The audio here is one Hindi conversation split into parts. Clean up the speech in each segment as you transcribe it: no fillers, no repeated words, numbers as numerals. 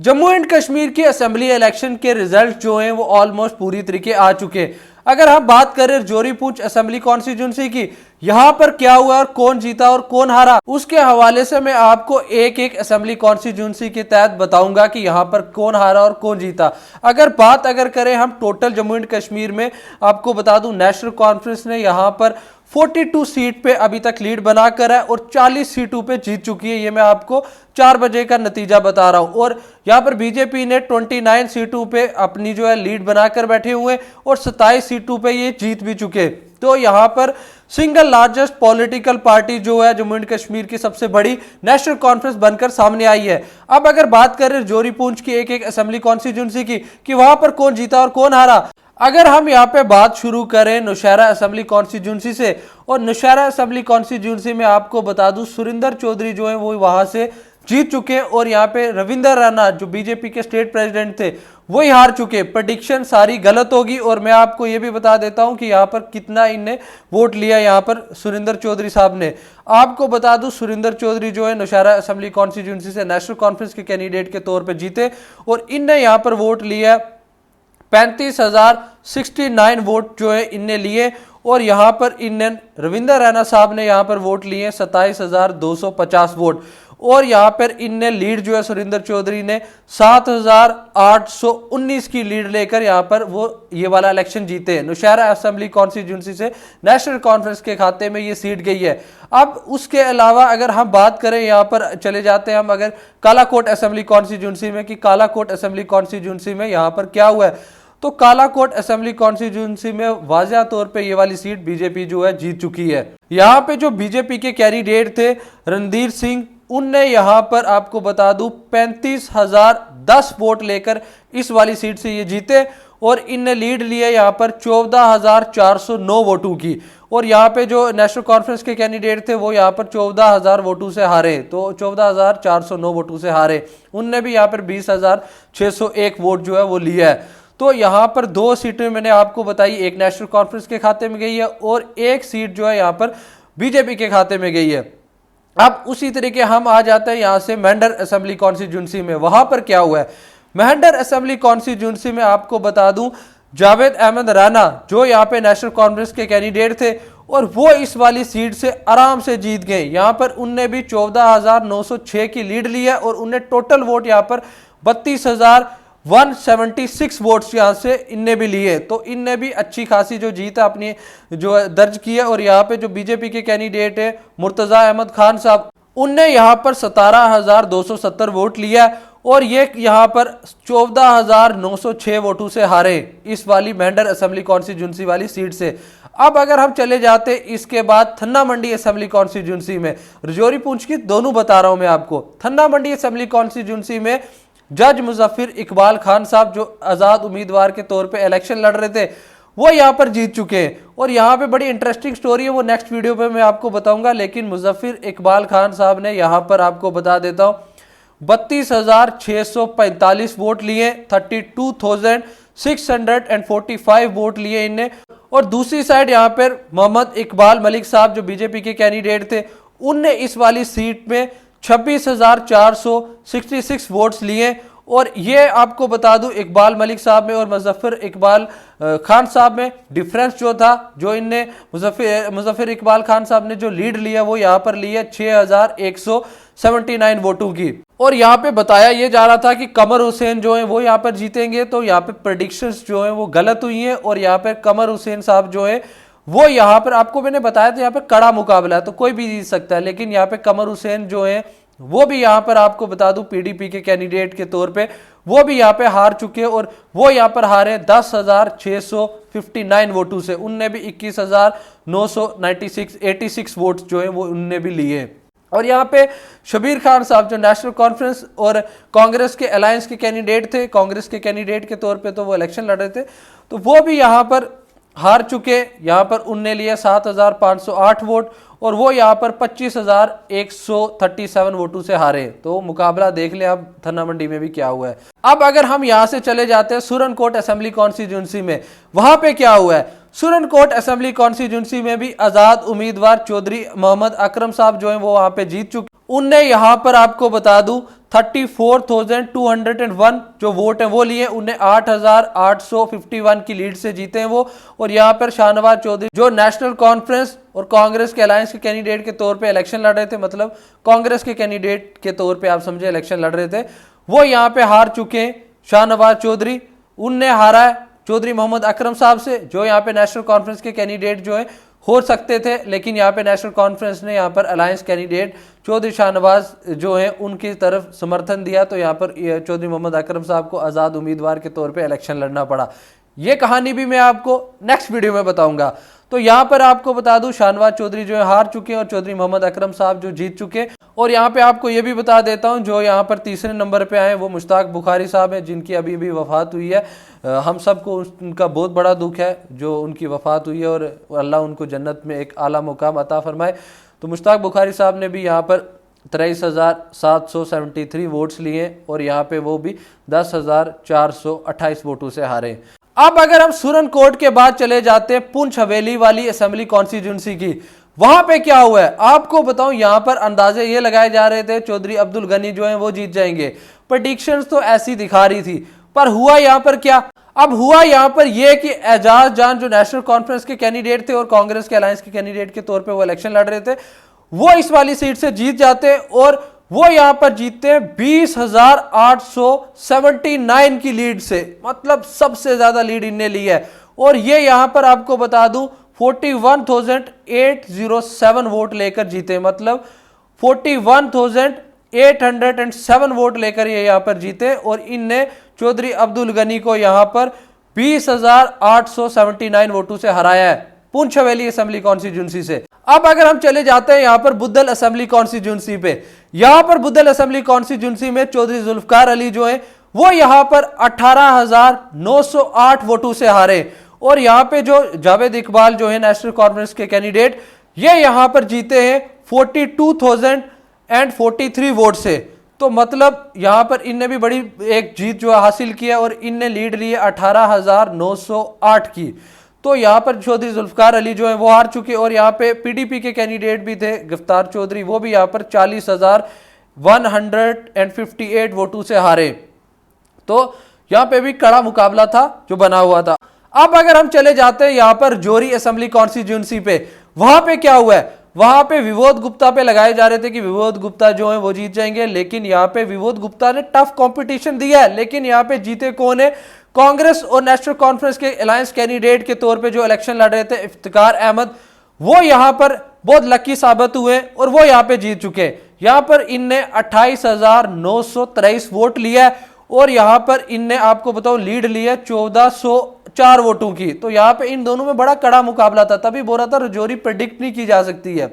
जम्मू एंड कश्मीर की असेंबली इलेक्शन के रिजल्ट जो हैं वो ऑलमोस्ट पूरी तरीके आ चुके हैं। अगर हम बात करें जोरी पूंछ असेंबली कॉन्स्टिट्यूंसी की, यहां पर क्या हुआ और कौन जीता और कौन हारा, उसके हवाले से मैं आपको एक एक असेंबली कॉन्स्टिट्यूंसी के तहत बताऊंगा कि यहां पर कौन हारा और कौन जीता। अगर करें हम टोटल जम्मू एंड कश्मीर में, आपको बता दूं नेशनल कॉन्फ्रेंस ने यहां पर 42 सीट पे अभी तक लीड बनाकर है और 40 सीटों पे जीत चुकी है। ये मैं आपको 4 बजे का नतीजा बता रहा हूं। और यहां पर बीजेपी ने 29 सीटों पे अपनी जो है लीड बनाकर बैठे हुए और 27 सीटों पे ये जीत भी चुके। तो यहां पर सिंगल लार्जेस्ट पॉलिटिकल पार्टी जो है जम्मू एंड कश्मीर की सबसे बड़ी नेशनल कॉन्फ्रेंस बनकर सामने आई है। अब अगर बात करें जोरी पूंछ की एक एक असेंबली कॉन्स्टिट्यूंसी की कि वहां पर कौन जीता और कौन हारा, अगर हम यहाँ पे बात शुरू करें नौशहरा असेंबली कॉन्स्टिट्यूंसी से, और नौशहरा असेंबली कॉन्स्टिट्यूंसी में आपको बता दूं सुरिंदर चौधरी जो है वो वहां से जीत चुके हैं और यहाँ पे रविंदर रैना जो बीजेपी के स्टेट प्रेसिडेंट थे वही हार चुके। प्रेडिक्शन सारी गलत होगी और मैं आपको ये भी बता देता हूं कि यहाँ पर कितना इनने वोट लिया यहाँ पर सुरिंदर चौधरी साहब ने। आपको बता दूं सुरिंदर चौधरी जो है नौशहरा असेंबली कॉन्स्टिट्यूंसी से नेशनल कॉन्फ्रेंस के कैंडिडेट के तौर पर जीते और इनने यहाँ पर वोट लिया 35,069 वोट जो है इनने लिए। और यहां पर इनने रविंदर रैना साहब ने यहां पर वोट लिए 27,250 वोट और यहां पर इनने लीड जो है सुरिंदर चौधरी ने 7,819 की लीड लेकर यहां पर वो ये वाला इलेक्शन जीते। नौशहरा असेंबली कॉन्स्टिट्यूंसी से नेशनल कॉन्फ्रेंस के खाते में ये सीट गई है। अब उसके अलावा अगर हम बात करें यहां पर चले जाते हैं हम अगर कालाकोट असेंबली कॉन्स्टिट्यूंसी में कि कालाकोट असेंबली कॉन्स्टिट्यूंसी में यहां पर क्या हुआ है, तो कालाकोट असेंबली कॉन्स्टिट्यूंसी में वाजिया तौर पे ये वाली सीट बीजेपी जो है जीत चुकी है। यहाँ पे जो बीजेपी के कैंडिडेट थे रणधीर सिंह, उनने यहाँ पर आपको बता दूं 35,010 वोट लेकर इस वाली सीट से ये जीते और इनने लीड लिया यहाँ पर 14,409 वोटों की। और यहाँ पे जो नेशनल कॉन्फ्रेंस के कैंडिडेट थे वो यहाँ पर 14,000 वोटों से हारे, तो 14,409 वोटों से हारे। उनने भी यहाँ पर 20,601 वोट जो है वो लिया है। तो यहां पर 2 सीटें मैंने आपको बताई, एक नेशनल कॉन्फ्रेंस के खाते में गई है और एक सीट जो है यहां पर बीजेपी के खाते में गई है। अब उसी तरीके हम आ जाते हैं यहां से मेंढर असेंबली कॉन्स्टिट्यूंसी में। वहां पर क्या हुआ है, मेंढर असेंबली कॉन्स्टिट्यूंसी में आपको बता दूं जावेद अहमद राना जो यहां पे नेशनल कांग्रेस के कैंडिडेट थे और वो इस वाली सीट से आराम से जीत गए। यहां पर उनने भी 14,906 की लीड ली है और उनने टोटल वोट यहां पर 32,176 वोट्स यहां से इनने भी लिए। तो इनने भी अच्छी खासी जो जीत है अपनी जो दर्ज की है। और यहाँ पे जो बीजेपी के कैंडिडेट है मुर्तजा अहमद खान साहब, उनने यहाँ पर 17,270 वोट लिया और ये यहाँ पर 14,906 वोटों से हारे इस वाली मेंढर असेंबली कॉन्स्टिट्यूंसी वाली सीट से। अब अगर हम चले जाते इसके बाद थन्ना मंडी असेंबली कॉन्स्टिट्यूंसी में, रजौरी पूंछ की दोनों बता रहा हूं मैं आपको। थन्ना मंडी असेंबली कॉन्स्टिट्यूंसी में जज मुजफ्फर इकबाल खान साहब जो आजाद उम्मीदवार के तौर पे इलेक्शन लड़ रहे थे वो यहाँ पर जीत चुके हैं। और यहाँ पे बड़ी इंटरेस्टिंग स्टोरी है, वो नेक्स्ट वीडियो पे मैं आपको बताऊंगा। लेकिन मुजफ्फर इकबाल खान साहब ने यहाँ पर आपको बता देता हूँ 32,645 वोट लिए, 32,645 वोट लिए इनने। और दूसरी साइड यहाँ पर मोहम्मद इकबाल मलिक साहब जो बीजेपी के कैंडिडेट थे, उनने इस वाली सीट में 26,466 वोट्स लिए। और ये आपको बता दूं इकबाल मलिक साहब में और मुजफ्फर इकबाल खान साहब में डिफरेंस जो था, जो इनने मुजफ्फर इकबाल खान साहब ने जो लीड लिया वो यहाँ पर लिया 6,179 वोटों की। और यहाँ पे बताया ये जा रहा था कि कमर हुसैन जो है वो यहाँ पर जीतेंगे, तो यहाँ पे प्रेडिक्शंस जो है वो गलत हुई हैं। और यहाँ पे कमर हुसैन साहब जो है वो यहाँ पर आपको मैंने बताया था यहाँ पे कड़ा मुकाबला है तो कोई भी जीत सकता है। लेकिन यहाँ पे कमर हुसैन जो है वो भी यहाँ पर आपको बता दूं पीडीपी के कैंडिडेट के तौर पे वो भी यहाँ पे हार चुके और वो यहाँ पर हारे 10,659 वोटों से। उनने भी 21,996 वोट्स जो है वो उनने भी लिए। और यहाँ पे शबीर खान साहब जो नेशनल कॉन्फ्रेंस और कांग्रेस के अलायंस के कैंडिडेट थे, कांग्रेस के कैंडिडेट के तौर पे तो वो इलेक्शन लड़ रहे थे, तो वो भी यहाँ पर हार चुके। यहाँ पर उनने लिया 7,508 वोट और वो यहाँ पर 25,137 वोटों से हारे। तो मुकाबला देख ले अब थन्ना मंडी में भी क्या हुआ है। अब अगर हम यहाँ से चले जाते हैं सुरनकोट असेंबली कॉन्स्टिट्यूंसी में, वहां पे क्या हुआ है। सुरनकोट असेंबली कॉन्स्टिट्यूंसी में भी आजाद उम्मीदवार चौधरी मोहम्मद अकरम साहब जो है वो वहां पे जीत चुके। उनने यहाँ पर आपको बता दूं 34,201 जो वोट है वो लिए, उन्हें 8,851 की लीड से जीते हैं वो। और यहाँ पर शाहनवाज चौधरी जो नेशनल कॉन्फ्रेंस और कांग्रेस के अलायंस के कैंडिडेट के तौर पे इलेक्शन लड़ रहे थे, मतलब कांग्रेस के कैंडिडेट के तौर पे आप समझे इलेक्शन लड़ रहे थे, वो यहाँ पे हार चुके हैं। शाहनवाज चौधरी उनने हारा है चौधरी मोहम्मद अकरम साहब से, जो यहाँ पे नेशनल कॉन्फ्रेंस के कैंडिडेट जो है हो सकते थे, लेकिन यहाँ पे नेशनल कॉन्फ्रेंस ने यहाँ पर अलायंस कैंडिडेट चौधरी शाहनवाज जो है उनकी तरफ समर्थन दिया, तो यहाँ पर चौधरी मोहम्मद अकरम साहब को आज़ाद उम्मीदवार के तौर पे इलेक्शन लड़ना पड़ा। ये कहानी भी मैं आपको नेक्स्ट वीडियो में बताऊंगा। तो यहाँ पर आपको बता दूं शाहनवाज चौधरी जो है हार चुके हैं और चौधरी मोहम्मद अकरम साहब जो जीत चुके। और यहाँ पे आपको ये भी बता देता हूँ जो यहाँ पर तीसरे नंबर पे आए वो मुश्ताक बुखारी साहब हैं, जिनकी अभी भी वफात हुई है। हम सबको उनका बहुत बड़ा दुख है जो उनकी वफात हुई है, और अल्लाह उनको जन्नत में एक आला मुकाम अता फरमाए। तो मुश्ताक बुखारी साहब ने भी यहाँ पर 23,773 वोट्स लिए और यहाँ पे वो भी 10,428 वोटों से हारे। अब अगर हम सुरनकोट के बाद चले जाते हैं पुंछ हवेली वाली असेंबली कॉन्स्टिट्यूंसी की, वहां पे क्या हुआ है आपको बताऊं। यहां पर अंदाजे ये लगाए जा रहे थे चौधरी अब्दुल गनी जो है वो जीत जाएंगे, प्रेडिक्शंस तो ऐसी दिखा रही थी, पर हुआ यहां पर क्या। अब हुआ यहां पर यह कि एजाज जान जो नेशनल कॉन्फ्रेंस के कैंडिडेट थे और कांग्रेस के अलायंस के कैंडिडेट के तौर पर वो इलेक्शन लड़ रहे थे, वो इस वाली सीट से जीत जाते और वो यहां पर जीतते हैं 20,879 की लीड से, मतलब सबसे ज्यादा लीड इनने ली है। और ये यहां पर आपको बता दूं 41,807 वोट लेकर जीते, मतलब 41,807 वोट लेकर ये यहां पर जीते। और इनने चौधरी अब्दुल गनी को यहां पर 20,879 वोटों से हराया है पुंछ हवेली असेंबली कॉन्स्टिट्यूंसी से। अब अगर हम चले जाते हैं यहां पर बुद्धल असेंबली कॉन्स्टिट्यूंसी पे, यहां पर बुद्धल असेंबली कॉन्स्टिट्यूंसी में चौधरी जुल्फकार अली जो है वो यहां पर 18,908 वोटों से हारे। और यहां पे जो जावेद इकबाल जो है नेशनल कॉन्फ्रेंस के कैंडिडेट, ये यहां पर जीते हैं 42,043 वोट से। तो मतलब यहां पर इनने भी बड़ी एक जीत जो हासिल किया और इनने लीड ली 18,908 की। तो यहां पर चौधरी जुल्फकार अली जो है वो हार चुके। और यहां पे पीडीपी के कैंडिडेट भी थे गिरफ्तार चौधरी, वो भी यहां पर 40,158 वोटों से हारे। तो यहां पे भी कड़ा मुकाबला था जो बना हुआ था। अब अगर हम चले जाते हैं यहां पर जोरी असेंबली कॉन्स्टिट्यूंसी पे, वहां पे क्या हुआ है, वहां पे विनोद गुप्ता पे लगाए जा रहे थे कि विनोद गुप्ता जो है वो जीत जाएंगे, लेकिन यहां पे विनोद गुप्ता ने टफ कंपटीशन दिया है, लेकिन यहां पे जीते कौन है, कांग्रेस और नेशनल कॉन्फ्रेंस के अलायंस कैंडिडेट के तौर पे जो इलेक्शन लड़ रहे थे इफ्तिकार अहमद, वो यहां पर बहुत लकी साबित हुए और वो यहां पे जीत चुके। यहां पर इनने 28,923 वोट लिया और यहां पर इनने आपको बताओ लीड ली है 1404 वोटों की। तो यहां पे इन दोनों में बड़ा कड़ा मुकाबला था, तभी बोल रहा था रजौरी प्रेडिक्ट नहीं की जा सकती है।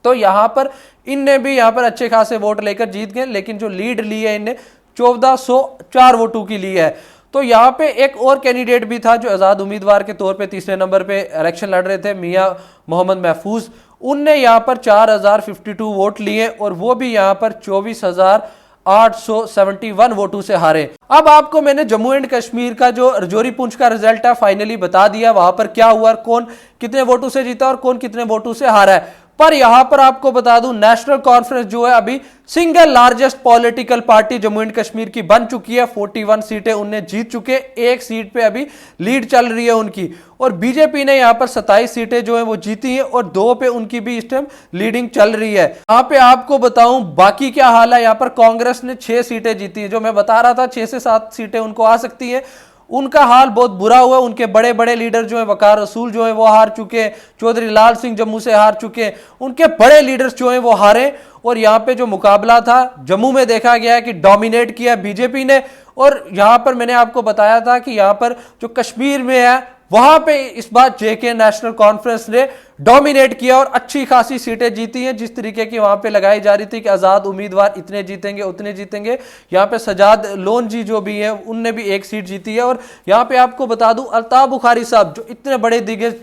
तो यहां पर इनने भी यहां पर अच्छे खासे वोट लेकर जीत गए, लेकिन जो लीड ली है इनने 1404 वोटों की ली है। तो यहां पे एक और कैंडिडेट भी था जो आजाद उम्मीदवार के तौर पे तीसरे नंबर पे इलेक्शन लड़ रहे थे, मियां मोहम्मद महफूज, उनने यहां पर 4,052 वोट लिए और वो भी यहां पर 24,871 वोटों से हारे। अब आपको मैंने जम्मू एंड कश्मीर का जो रजौरी पुंछ का रिजल्ट है फाइनली बता दिया, वहां पर क्या हुआ, कौन कितने वोटों से जीता और कौन कितने वोटों से हारा है। पर यहां पर आपको बता दूं नेशनल कॉन्फ्रेंस जो है अभी single largest political party Jammu and Kashmir की बन चुकी है, 41 सीटें उनने जीत चुके, एक सीट पे अभी लीड चल रही है उनकी। और बीजेपी ने यहां पर 27 सीटें जो है वो जीती हैं और 2 पे उनकी भी इस टाइम लीडिंग चल रही है। यहां पे आपको बताऊं बाकी क्या हाल है, यहां पर कांग्रेस ने 6 सीटें जीती है, जो मैं बता रहा था 6 से 7 सीटें उनको आ सकती है, उनका हाल बहुत बुरा हुआ। उनके बड़े बड़े लीडर जो है वकार रसूल जो है वो हार चुके, चौधरी लाल सिंह जम्मू से हार चुके, उनके बड़े लीडर्स जो है वो हारे। और यहाँ पे जो मुकाबला था जम्मू में देखा गया है कि डोमिनेट किया बीजेपी ने। और यहाँ पर मैंने आपको बताया था कि यहाँ पर जो कश्मीर में है वहां पे इस बार जेके नेशनल कॉन्फ्रेंस ने डोमिनेट किया और अच्छी खासी सीटें जीती हैं, जिस तरीके की वहां पे लगाई जा रही थी कि आजाद उम्मीदवार इतने जीतेंगे उतने जीतेंगे। यहाँ पे सजाद लोन जी जो भी है उनने भी 1 सीट जीती है। और यहाँ पे आपको बता दूं अल्ताफ बुखारी साहब जो इतने बड़े दिग्गज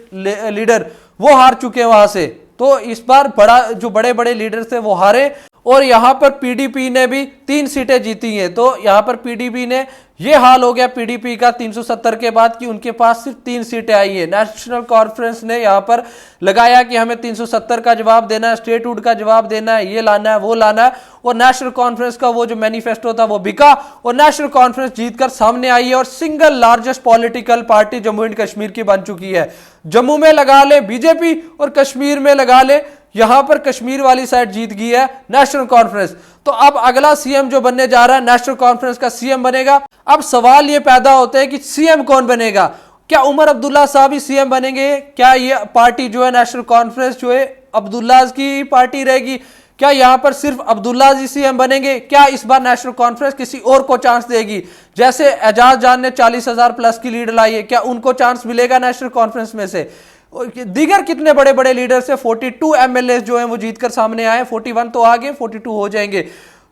लीडर वो हार चुके हैं वहां से। तो इस बार बड़ा जो बड़े बड़े लीडर थे वो हारे और यहां पर पीडीपी ने भी 3 सीटें जीती हैं। तो यहां पर पीडीपी ने ये हाल हो गया पीडीपी का 370 के बाद कि उनके पास सिर्फ 3 सीटें आई है। नेशनल कॉन्फ्रेंस ने यहां पर लगाया कि हमें 370 का जवाब देना है, स्टेटहुड का जवाब देना है, ये लाना है, वो लाना है, और नेशनल कॉन्फ्रेंस का वो जो मैनिफेस्टो था वो बिका और नेशनल कॉन्फ्रेंस जीतकर सामने आई है और single largest political party Jammu and Kashmir की बन चुकी है। जम्मू में लगा ले बीजेपी और कश्मीर में लगा ले, यहां पर कश्मीर वाली साइड जीत गई है नेशनल कॉन्फ्रेंस। तो अब अगला सीएम जो बनने जा रहा है नेशनल कॉन्फ्रेंस का सीएम बनेगा। अब सवाल ये पैदा होते हैं कि सीएम कौन बनेगा? क्या उमर अब्दुल्ला साहब ही सीएम बनेंगे? क्या ये पार्टी जो है नेशनल कॉन्फ्रेंस जो है अब्दुल्ला की पार्टी रहेगी? क्या यहां पर सिर्फ अब्दुल्ला जी सीएम बनेंगे? क्या इस बार नेशनल कॉन्फ्रेंस किसी और को चांस देगी? जैसे एजाज जान ने 40,000 प्लस की लीड लाई है, क्या उनको चांस मिलेगा नेशनल कॉन्फ्रेंस में से? दीगर कितने बड़े बड़े लीडर से 42 एमएलए जो हैं वो जीतकर सामने आए, 41 तो आ गए, 42 हो जाएंगे।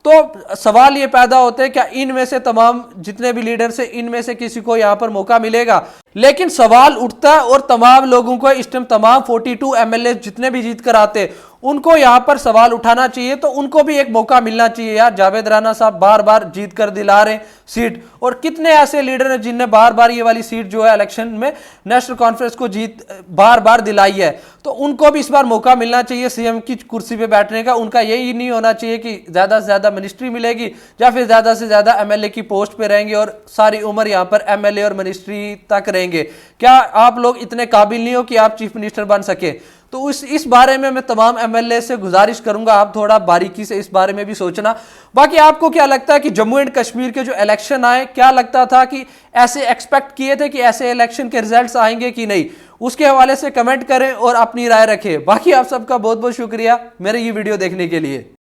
तो सवाल ये पैदा होते हैं क्या इनमें से तमाम जितने भी लीडर से इनमें से किसी को यहां पर मौका मिलेगा? लेकिन सवाल उठता है और तमाम लोगों को इस टाइम तमाम 42 एमएलए जितने भी जीत कर आते उनको यहां पर सवाल उठाना चाहिए। तो उनको भी एक मौका मिलना चाहिए यार। जावेद राणा साहब बार बार जीत कर दिला रहे सीट, और कितने ऐसे लीडर हैं जिनने बार बार ये वाली सीट जो है इलेक्शन में नेशनल कॉन्फ्रेंस को जीत बार बार दिलाई है। तो उनको भी इस बार मौका मिलना चाहिए सीएम की कुर्सी पे बैठने का। उनका यही नहीं होना चाहिए कि ज्यादा से ज्यादा मिनिस्ट्री मिलेगी या फिर ज्यादा से ज्यादा एमएलए की पोस्ट पे रहेंगे और सारी उम्र यहां पर एमएलए और मिनिस्ट्री तक रहेंगे। क्या आप लोग इतने काबिल नहीं हो कि आप चीफ मिनिस्टर बन सके? तो इस बारे में मैं तमाम एमएलए से गुजारिश करूंगा आप थोड़ा बारीकी से इस बारे में भी सोचना। बाकी आपको क्या लगता है कि जम्मू एंड कश्मीर के जो इलेक्शन आए, क्या लगता था कि ऐसे एक्सपेक्ट किए थे कि ऐसे इलेक्शन के रिजल्ट्स आएंगे कि नहीं? उसके हवाले से कमेंट करें और अपनी राय रखें। बाकी आप सबका बहुत बहुत शुक्रिया मेरे ये वीडियो देखने के लिए।